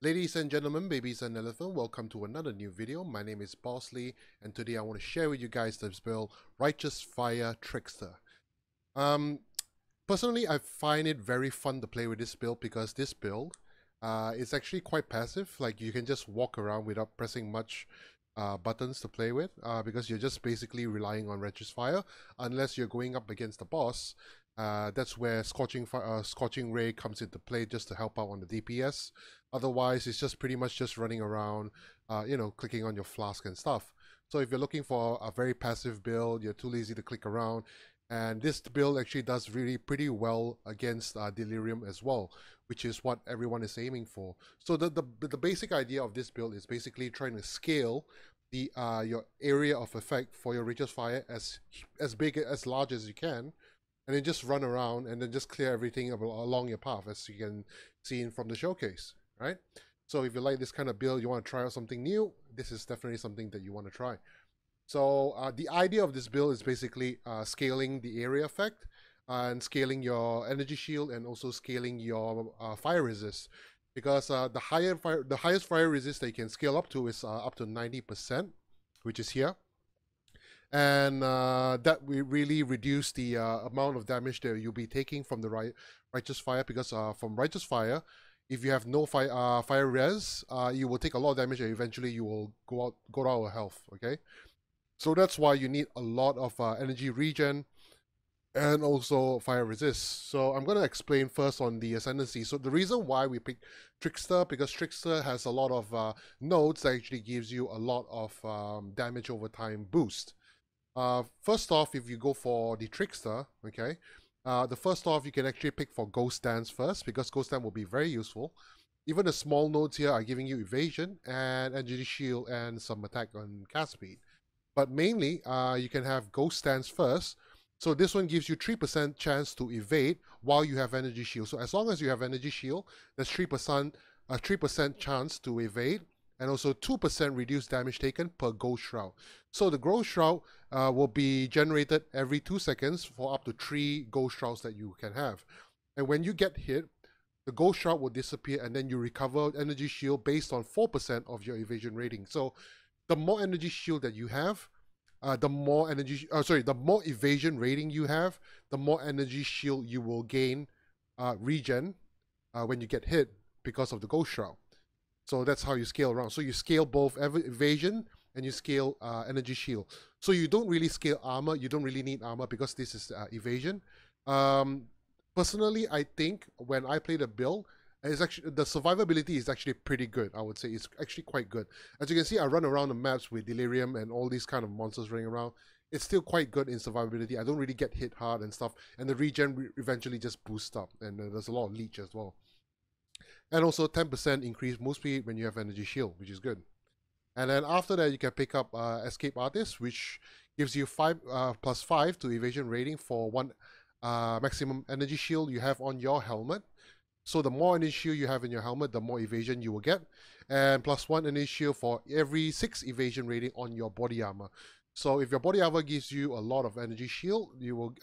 Ladies and gentlemen, babies and elephant, welcome to another new video. My name is Boss Lee, and today I want to share with you guys this build, Righteous Fire Trickster. Personally, I find it very fun to play with this build because this build is actually quite passive. Like, you can just walk around without pressing much buttons to play with because you're just basically relying on Righteous Fire unless you're going up against the boss. That's where Scorching Ray comes into play just to help out on the DPS. Otherwise, it's just pretty much just running around, you know, clicking on your Flask and stuff. So if you're looking for a very passive build, you're too lazy to click around, and this build actually does really pretty well against Delirium as well, which is what everyone is aiming for. So the basic idea of this build is basically trying to scale the your area of effect for your Righteous Fire as large as you can, and then just run around and then just clear everything along your path, as you can see from the showcase, right? So if you like this kind of build, you want to try out something new, this is definitely something that you want to try. So the idea of this build is basically scaling the area effect and scaling your energy shield and also scaling your fire resist, because the highest fire resist that you can scale up to is up to 90%, which is here. And that will really reduce the amount of damage that you'll be taking from the Righteous Fire, because from Righteous Fire, if you have no fire res, you will take a lot of damage and eventually you will go out of health, okay? So that's why you need a lot of energy regen and also fire resist. So I'm going to explain first on the Ascendancy. So the reason why we picked Trickster, because Trickster has a lot of nodes that actually gives you a lot of damage over time boost. First off, if you go for the Trickster, okay, the first off you can actually pick for Ghost Dance first, because Ghost Dance will be very useful. Even the small nodes here are giving you evasion and energy shield and some attack on cast speed. But mainly, you can have Ghost Dance first. So this one gives you 3% chance to evade while you have energy shield. So as long as you have energy shield, there's 3% chance to evade, and also 2% reduced damage taken per Ghost Shroud. So the Ghost Shroud will be generated every 2 seconds for up to 3 Ghost Shrouds that you can have. And when you get hit, the Ghost Shroud will disappear, and then you recover energy shield based on 4% of your evasion rating. So the more energy shield that you have, the more evasion rating you have, the more energy shield you will gain regen when you get hit because of the Ghost Shroud. So that's how you scale around. So you scale both evasion and you scale energy shield. So you don't really scale armor. You don't really need armor because this is evasion. Personally, I think when I play the build, it's actually, the survivability is actually pretty good. I would say it's actually quite good. As you can see, I run around the maps with Delirium and all these kind of monsters running around. It's still quite good in survivability. I don't really get hit hard and stuff. And the regen eventually just boosts up. And there's a lot of leech as well. And also 10% increase move speed when you have energy shield, which is good. And then after that, you can pick up Escape Artist, which gives you +5 to evasion rating for 1 maximum energy shield you have on your helmet. So the more energy shield you have in your helmet, the more evasion you will get. And +1 energy shield for every 6 evasion rating on your body armor. So if your body armor gives you a lot of energy shield, you will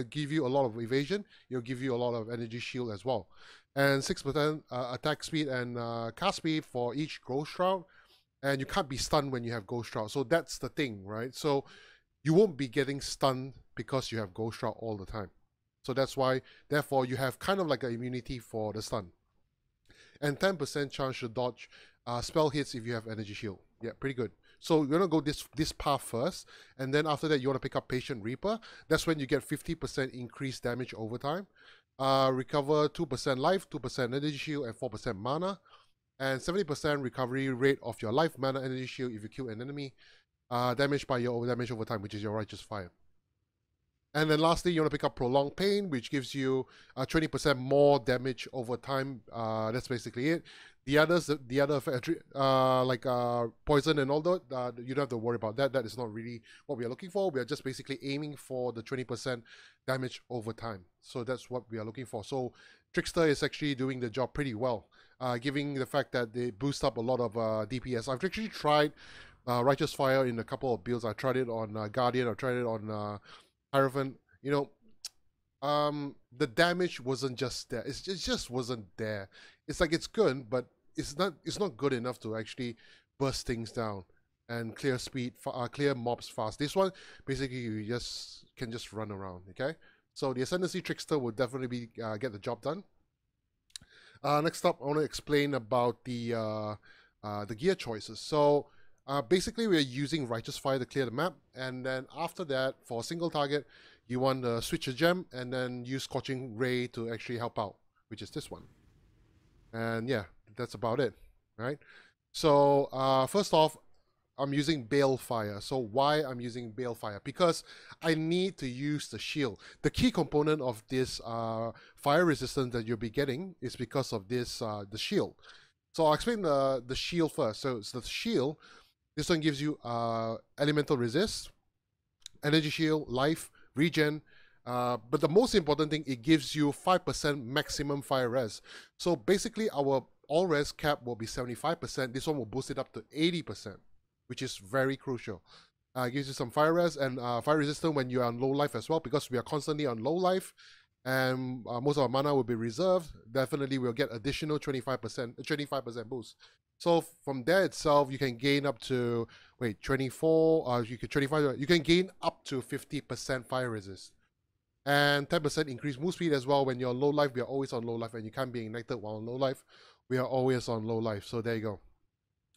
give you a lot of evasion, it'll give you a lot of energy shield as well. And 6% attack speed and cast speed for each Ghost Shroud. And you can't be stunned when you have Ghost Shroud. So that's the thing, right? So you won't be getting stunned because you have Ghost Shroud all the time. So that's why, therefore, you have kind of like an immunity for the stun. And 10% chance to dodge spell hits if you have energy shield. Yeah, pretty good. So you're gonna go this path first, and then after that you want to pick up Patient Reaper. That's when you get 50% increased damage over time. Recover 2% life, 2% energy shield, and 4% mana. And 70% recovery rate of your life, mana, energy shield if you kill an enemy. Damaged by your damage over time, which is your Righteous Fire. And then lastly, you want to pick up Prolonged Pain, which gives you 20% more damage over time. That's basically it. The other effect, like poison and all that, you don't have to worry about that. That is not really what we are looking for. We are just basically aiming for the 20% damage over time. So that's what we are looking for. So Trickster is actually doing the job pretty well, given the fact that they boost up a lot of DPS. I've actually tried Righteous Fire in a couple of builds. I tried it on Guardian. I tried it on Hierophant. You know, the damage wasn't just there. It just wasn't there. It's like it's good, but it's not good enough to actually burst things down and clear clear mobs fast. This one basically you can just run around. Okay, so the Ascendancy Trickster will definitely get the job done. Next up, I want to explain about the gear choices. So basically we are using Righteous Fire to clear the map, and then after that, for a single target, you want to switch a gem and then use Scorching Ray to actually help out, which is this one. And yeah, that's about it, right? So first off, I'm using Balefire. So why I'm using Balefire? Because I need to use the shield. The key component of this fire resistance that you'll be getting is because of this the shield. So I'll explain the shield first. So it's the shield. This one gives you elemental resist, energy shield, life, regen. But the most important thing, it gives you 5% maximum fire res. So basically our all res cap will be 75%. This one will boost it up to 80%, which is very crucial. It gives you some fire res and fire resistance when you are on low life as well, because we are constantly on low life and most of our mana will be reserved. Definitely we'll get additional 25% boost. So from there itself, you can gain up to 24. You can gain up to 50% fire resist. And 10% increased move speed as well. When you're on low life, we are always on low life, and you can't be ignited while on low life. We are always on low life. So there you go.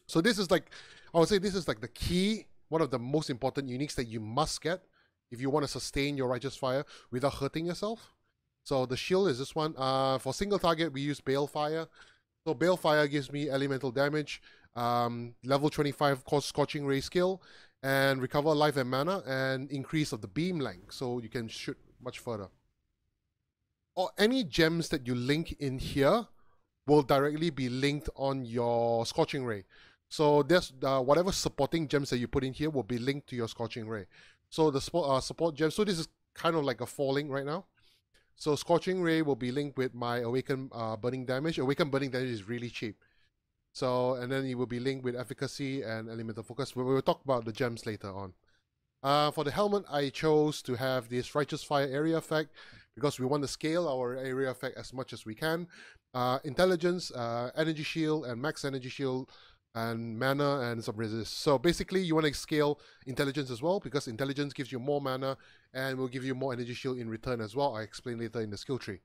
So this is like, I would say this is like the key, one of the most important uniques that you must get if you want to sustain your Righteous Fire without hurting yourself. So the shield is this one. For single target, we use Balefire. So Balefire gives me elemental damage, level 25 Scorching Ray skill, and recover life and mana, and increase of the beam length, so you can shoot much further. Or any gems that you link in here will directly be linked on your Scorching Ray. So there's whatever supporting gems that you put in here will be linked to your Scorching Ray. So the support gems, so this is kind of like a falling right now. So Scorching Ray will be linked with my Awaken Burning Damage. Awaken Burning Damage is really cheap. So, and then it will be linked with Efficacy and Elemental Focus. We will talk about the gems later on. For the helmet, I chose to have this Righteous Fire area effect because we want to scale our area effect as much as we can. Intelligence, energy shield, and max energy shield, and mana, and some resist. So basically, you want to scale intelligence as well, because intelligence gives you more mana and will give you more energy shield in return as well. I explain later in the skill tree.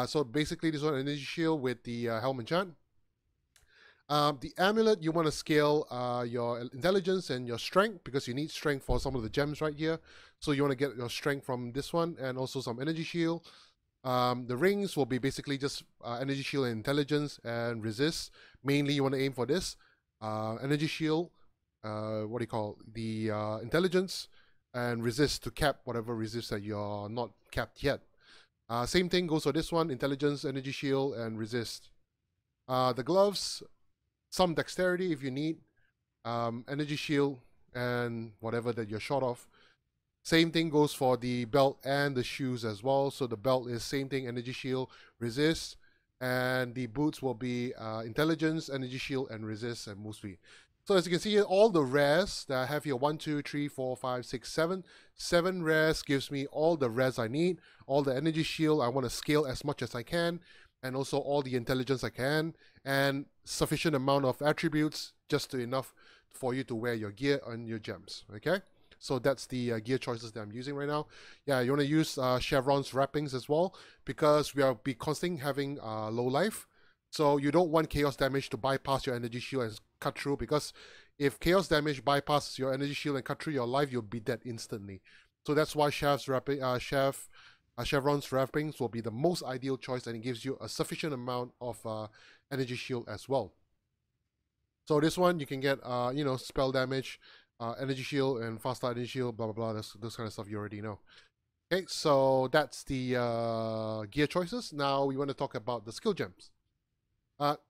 So basically, this one energy shield with the helm enchant. The amulet, you want to scale your intelligence and your strength, because you need strength for some of the gems right here. So you want to get your strength from this one, and also some energy shield. The rings will be basically just energy shield and intelligence and resist. Mainly you want to aim for this. Energy shield, the intelligence, and resist to cap whatever resist that you're not capped yet. Same thing goes for this one, intelligence, energy shield, and resist. The gloves, some dexterity if you need, energy shield, and whatever that you're short of. Same thing goes for the belt and the shoes as well. So the belt is same thing, energy shield, resist, and the boots will be intelligence, energy shield, and resist, and move speed. So as you can see here, all the rares that I have here, 1, 2, 3, 4, 5, 6, 7. 7 rares gives me all the rares I need, all the energy shield I want to scale as much as I can, and also all the intelligence I can, and sufficient amount of attributes, just enough for you to wear your gear and your gems, okay? So that's the gear choices that I'm using right now. Yeah, you want to use Chevron's wrappings as well, because we are constantly having low life. So you don't want chaos damage to bypass your energy shield and cut through, because if chaos damage bypasses your energy shield and cut through your life, you'll be dead instantly. So that's why Chevron's wrappings will be the most ideal choice, and it gives you a sufficient amount of energy shield as well. So this one you can get, you know, spell damage, energy shield, and fast start energy shield, blah blah blah. Those kind of stuff you already know. Okay, so that's the gear choices. Now we want to talk about the skill gems.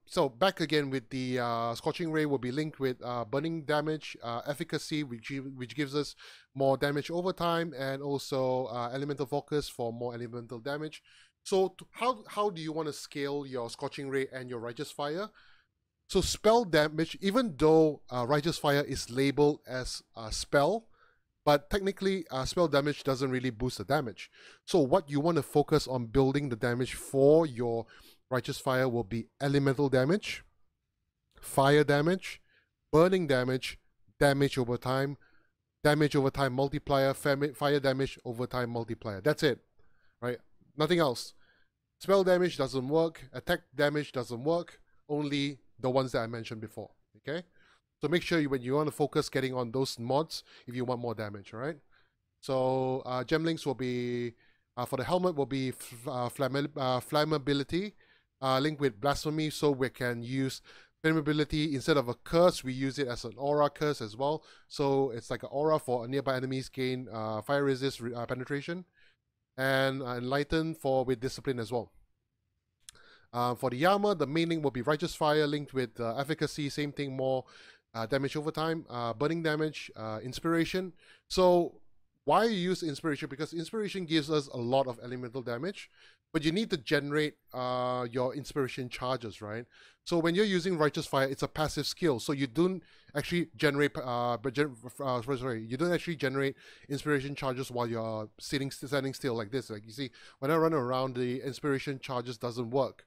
So back again with the Scorching Ray will be linked with burning damage, efficacy, which gives us more damage over time, and also elemental focus for more elemental damage. So how do you want to scale your Scorching Ray and your Righteous Fire? So spell damage, even though Righteous Fire is labeled as a spell, but technically spell damage doesn't really boost the damage. So what you want to focus on building the damage for your Righteous Fire will be elemental damage, fire damage, burning damage, damage over time multiplier, fire damage over time multiplier. That's it, right? Nothing else. Spell damage doesn't work, attack damage doesn't work, only the ones that I mentioned before, okay? So make sure when you want to focus getting on those mods if you want more damage, all right? So gem links will be, for the helmet will be flammability, linked with blasphemy, so we can use flammability instead of a curse. We use it as an aura curse as well, so it's like an aura for nearby enemies gain fire resist penetration, and enlighten with discipline as well. For the armor, the main link will be Righteous Fire linked with efficacy, same thing, more damage over time, burning damage, inspiration. So why you use inspiration? Because inspiration gives us a lot of elemental damage, but you need to generate your inspiration charges, right? So when you're using Righteous Fire, it's a passive skill, so you don't actually generate you don't actually generate inspiration charges while you're standing still like this. Like you see, when I run around, the inspiration charges doesn't work.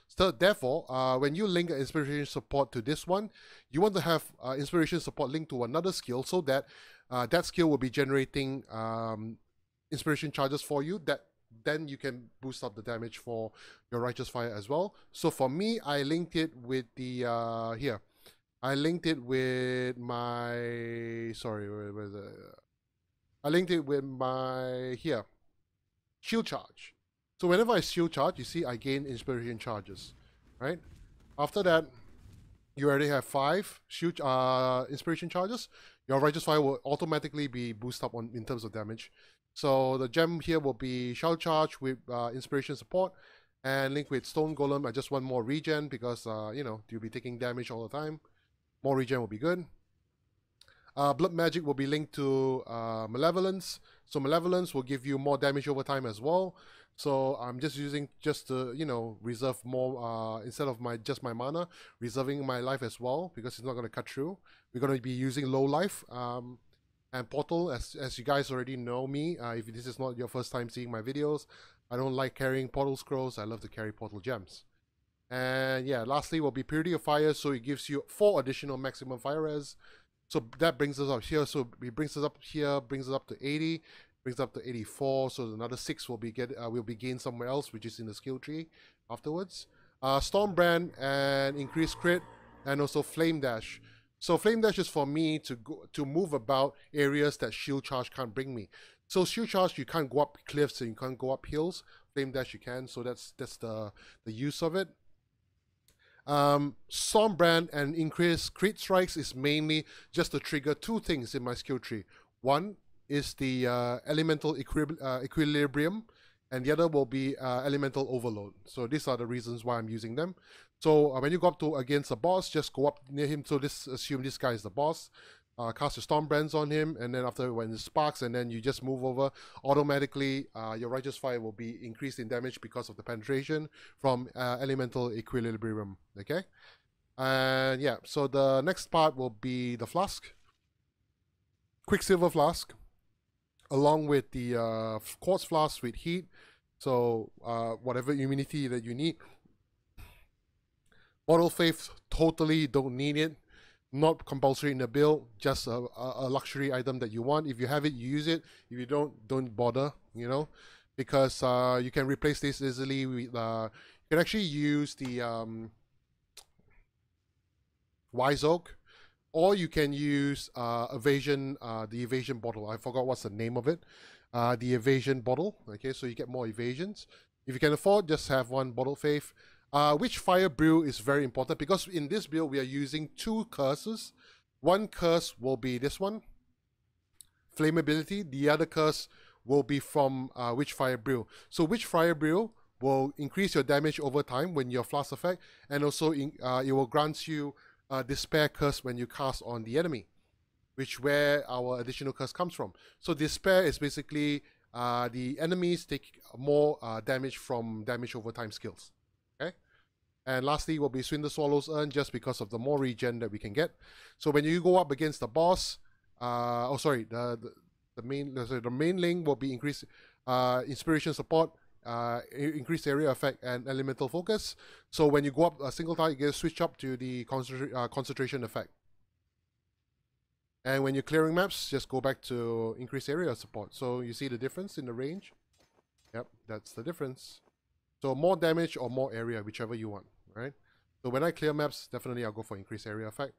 So therefore, when you link inspiration support to this one, you want to have inspiration support linked to another skill, so that that skill will be generating inspiration charges for you, that then you can boost up the damage for your Righteous Fire as well. So for me, I linked it with the here. I linked it with my I linked it with my here shield charge. So whenever I shield charge, you see I gain inspiration charges, right? After that, you already have 5 shield inspiration charges. Your Righteous Fire will automatically be boosted up in terms of damage. So the gem here will be Shell Charge with inspiration support, and linked with Stone Golem. I just want more regen because you know, you'll be taking damage all the time. More regen will be good. Blood Magic will be linked to Malevolence. So Malevolence will give you more damage over time as well. So I'm just using to, you know, reserve more instead of just my mana, reserving my life as well, because it's not going to cut through. We're going to be using low life. And Portal, as you guys already know me, if this is not your first time seeing my videos, I don't like carrying Portal Scrolls. I love to carry Portal Gems. And yeah, lastly will be Purity of Fire, so it gives you 4 additional maximum fire res. So that brings us up here. So it brings us up here, brings us up to 80, brings up to 84. So another 6 will be gained somewhere else, which is in the skill tree afterwards. Stormbrand and increased crit, and also Flame Dash. So Flame Dash is for me to move about areas that Shield Charge can't bring me. So Shield Charge, you can't go up cliffs and you can't go up hills. Flame Dash you can. So that's the use of it. Stormbrand and increased crit strikes is mainly just to trigger 2 things in my skill tree. One is the elemental equilibrium, and the other will be elemental overload. So these are the reasons why I'm using them. So when you go up against a boss, just go up near him. So assume this guy is the boss. Cast your Stormbrands on him, and then after when it sparks, and then you just move over, automatically your Righteous Fire will be increased in damage because of the penetration from elemental equilibrium. Okay, and yeah, so the next part will be the Flask, Quicksilver Flask, along with the Quartz Flask with heat. So whatever immunity that you need. Bottle Faith, totally don't need it. Not compulsory in the build, just a luxury item that you want. If you have it, you use it. If you don't bother, you know, because you can replace this easily with, you can actually use the Wise Oak, or you can use evasion, the evasion bottle. I forgot what's the name of it. The evasion bottle. Okay, so you get more evasions. If you can afford, just have one bottle faith. Which fire brew is very important because in this build we are using 2 curses. One curse will be this one, flammability. The other curse will be from which fire brew. So which fire brew will increase your damage over time when your flask effect, and also it will grant you despair curse when you cast on the enemy, which where our additional curse comes from. So despair is basically the enemies take more damage from damage over time skills. Okay, and lastly will be Swing the Swallow's Urn, just because of the more regen that we can get. So when you go up against the boss, the main link will be increased inspiration support, increased area effect, and elemental focus. So when you go up a single target, you get switch up to the concentration effect. And when you're clearing maps, just go back to increased area support. So you see the difference in the range? Yep, that's the difference. So more damage or more area, whichever you want, right? So when I clear maps, definitely I'll go for increased area effect.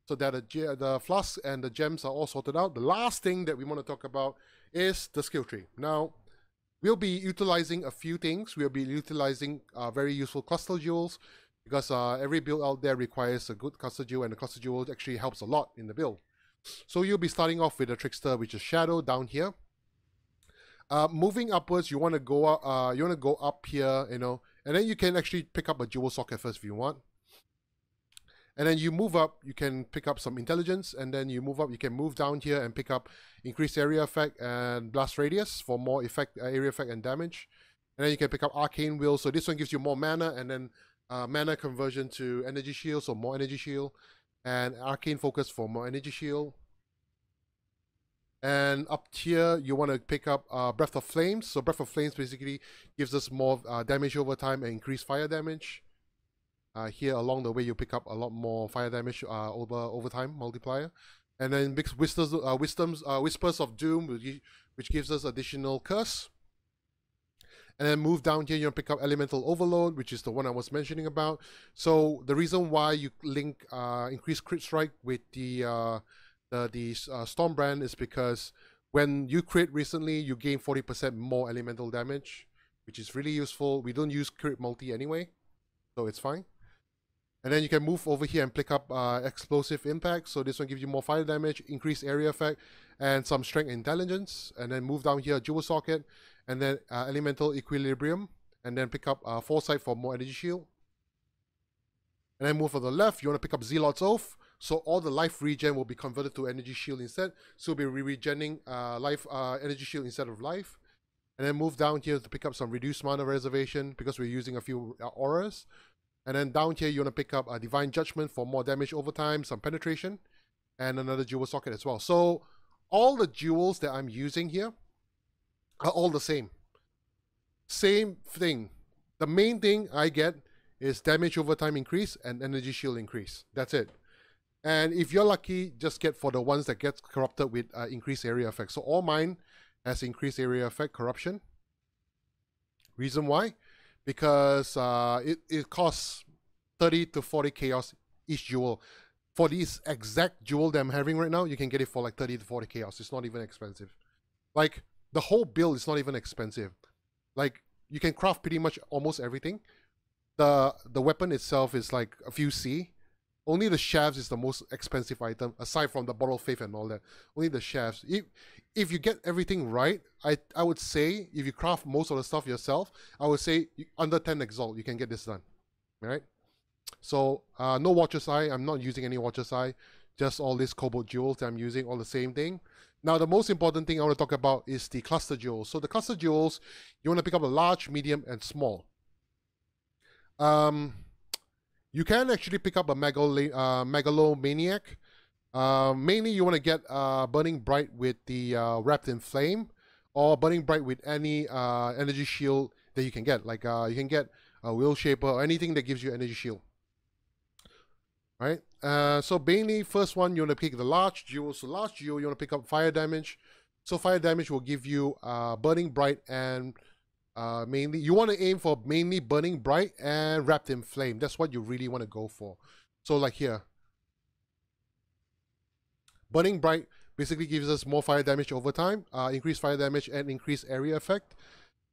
So that the flasks and the gems are all sorted out. The last thing that we want to talk about is the skill tree. Now, we'll be utilizing a few things. We'll be utilizing very useful cluster jewels, because every build out there requires a good cluster jewel, and the cluster jewel actually helps a lot in the build. So you'll be starting off with a Trickster, which is Shadow down here. Moving upwards, you want to go up here, you know, and then you can actually pick up a jewel socket first if you want. And then you move up, you can pick up some intelligence, and then you move up, you can move down here and pick up increased area effect and blast radius for more effect, area effect and damage. And then you can pick up arcane will, so this one gives you more mana, and then mana conversion to energy shield, so more energy shield, and arcane focus for more energy shield. And up here, you want to pick up Breath of Flames. So Breath of Flames basically gives us more damage over time and increased fire damage. Here along the way, you pick up a lot more fire damage over time multiplier. And then Whispers of Doom, which gives us additional curse. And then move down here, you pick up Elemental Overload, which is the one I was mentioning about. So the reason why you link increased crit strike with the Storm Brand is because when you crit recently, you gain 40% more elemental damage, which is really useful. We don't use crit multi anyway, so it's fine. And then you can move over here and pick up Explosive Impact. So this one gives you more fire damage, increased area effect, and some strength and intelligence. And then move down here, Jewel Socket, and then Elemental Equilibrium, and then pick up Foresight for more energy shield. And then move on the left, you want to pick up Zealot's Oath. So all the life regen will be converted to energy shield instead. So we'll be regening energy shield instead of life. And then move down here to pick up some reduced mana reservation, because we're using a few auras. And then down here, you want to pick up a Divine Judgment for more damage over time, some penetration, and another jewel socket as well. So all the jewels that I'm using here are all the same. Same thing. The main thing I get is damage over time increase and energy shield increase. That's it. And if you're lucky, just get for the ones that get corrupted with increased area effect. So all mine has increased area effect corruption. Reason why? Because it costs 30 to 40 chaos each jewel. For this exact jewel that I'm having right now, you can get it for like 30 to 40 chaos. It's not even expensive. Like, the whole build is not even expensive. Like, you can craft pretty much almost everything. The weapon itself is like a few C. Only the shafts is the most expensive item, aside from the Bottle of Faith and all that. Only the shafts. If you get everything right, I would say, if you craft most of the stuff yourself, I would say under 10 Exalt, you can get this done. Alright? So, no Watcher's Eye. I'm not using any Watcher's Eye. Just all these Cobalt Jewels that I'm using, all the same thing. Now, the most important thing I want to talk about is the Cluster Jewels. So, the Cluster Jewels, you want to pick up a large, medium, and small. You can actually pick up a Megalomaniac. Mainly, you want to get Burning Bright with the Wrapped in Flame, or Burning Bright with any energy shield that you can get. Like, you can get a Will Shaper or anything that gives you energy shield. right? So mainly, first one, you want to pick the large jewel. So large jewel, you want to pick up fire damage. So fire damage will give you Burning Bright and mainly, you want to aim for mainly Burning Bright and Wrapped in Flame. That's what you really want to go for. So like here, Burning Bright basically gives us more fire damage over time, increased fire damage and increased area effect.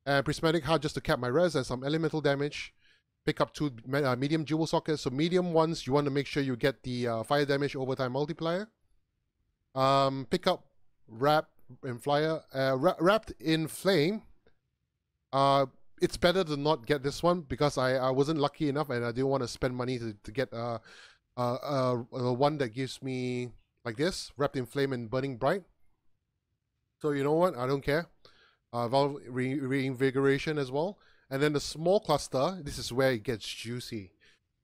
And Prismatic Heart just to cap my res and some elemental damage. Pick up 2 medium jewel sockets. So medium ones, you want to make sure you get the fire damage over time multiplier. Pick up Wrapped in Flame. It's better to not get this one because I wasn't lucky enough and I didn't want to spend money to get one that gives me like this, Wrapped in Flame and Burning Bright. So you know what? I don't care. Valve Reinvigoration as well. And then the small cluster, this is where it gets juicy.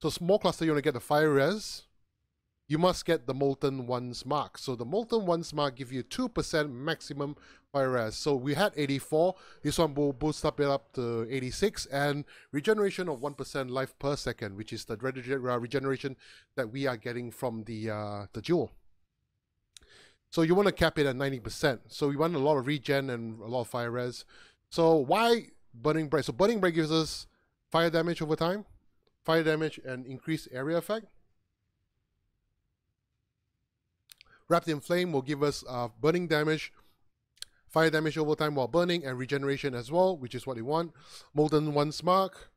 So small cluster, you want to get the fire res. You must get the Molten Ones mark. So the Molten Ones mark give you 2% maximum fire res. So we had 84. This one will boost up it up to 86. And regeneration of 1% life per second, which is the regeneration that we are getting from the jewel. So you want to cap it at 90%. So we want a lot of regen and a lot of fire res. So why Burning Bright? So Burning Bright gives us fire damage over time, fire damage and increased area effect. Wrapped in Flame will give us burning damage, fire damage over time while burning, and regeneration as well, which is what we want. Molten Ones mark,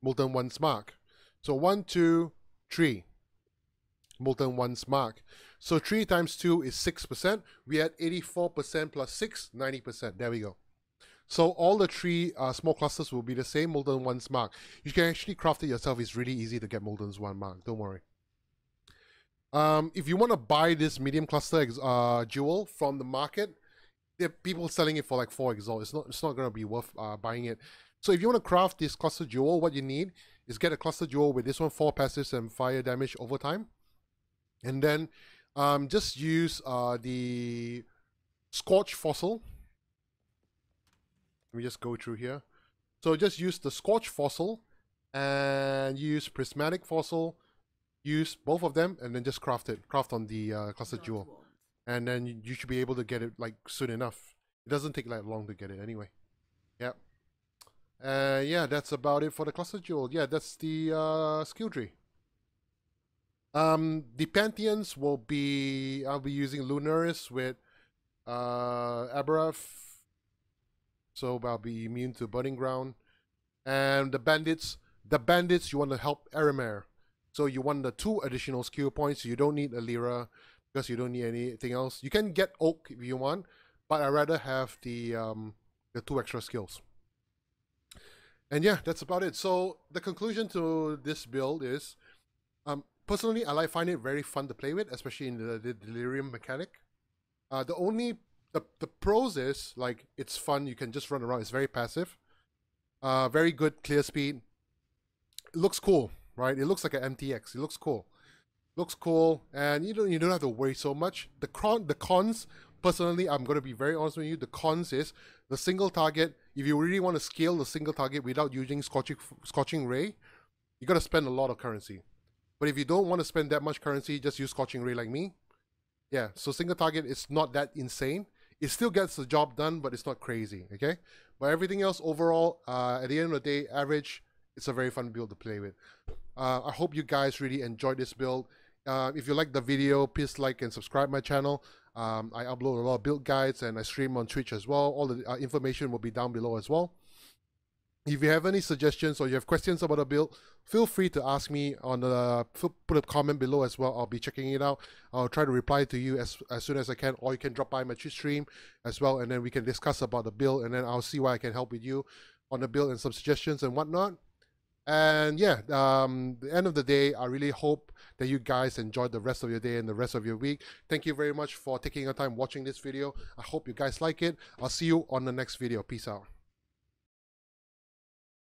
Molten Ones mark. So 1, 2, 3. Molten Ones mark. So 3 times 2 is 6%. We had 84% plus 6, 90%. There we go. So all the 3 small clusters will be the same Molten Ones mark. You can actually craft it yourself. It's really easy to get Molten Ones mark. Don't worry. If you want to buy this medium cluster jewel from the market, there are people selling it for like 4 Exile. It's not going to be worth buying it. So if you want to craft this cluster jewel, what you need is get a cluster jewel with this one 4 passives and fire damage over time. And then just use the Scorch Fossil. Let me just go through here. So just use the Scorch Fossil and use Prismatic Fossil. Use both of them and then just craft it. Craft on the cluster jewel. And then you should be able to get it like soon enough. It doesn't take that long to get it anyway. Yeah. Yeah, that's about it for the cluster jewel. Yeah, that's the skill tree. The Pantheons will be, I'll be using Lunaris with Aberrath. So I'll be immune to Burning Ground. And the Bandits you want to help Eremer. So you want the 2 additional skill points. You don't need a Lyra because you don't need anything else. You can get Oak if you want, but I'd rather have the 2 extra skills. And yeah, that's about it. So the conclusion to this build is, personally, I find it very fun to play with, especially in the Delirium mechanic. The pros is, like, it's fun. You can just run around. It's very passive. Very good clear speed. It looks cool. Right, it looks like an MTX. It looks cool. Looks cool, and you don't have to worry so much. The cons, personally, I'm going to be very honest with you. The cons is the single target. If you really want to scale the single target without using Scorching Ray, you got to spend a lot of currency. But if you don't want to spend that much currency, just use Scorching Ray like me. Yeah, so single target is not that insane. It still gets the job done, but it's not crazy. Okay, but everything else overall, at the end of the day, average. It's a very fun build to play with. I hope you guys really enjoyed this build. If you like the video, please like and subscribe my channel. I upload a lot of build guides and I stream on Twitch as well. All the information will be down below as well. If you have any suggestions or you have questions about the build, feel free to ask me on the put a comment below as well. I'll be checking it out. I'll try to reply to you as soon as I can, or you can drop by my Twitch stream as well, and then we can discuss about the build, and then I'll see why I can help with you on the build and some suggestions and whatnot. And yeah, the end of the day, I really hope that you guys enjoyed the rest of your day and the rest of your week. Thank you very much for taking your time watching this video. I hope you guys like it. I'll see you on the next video. Peace out.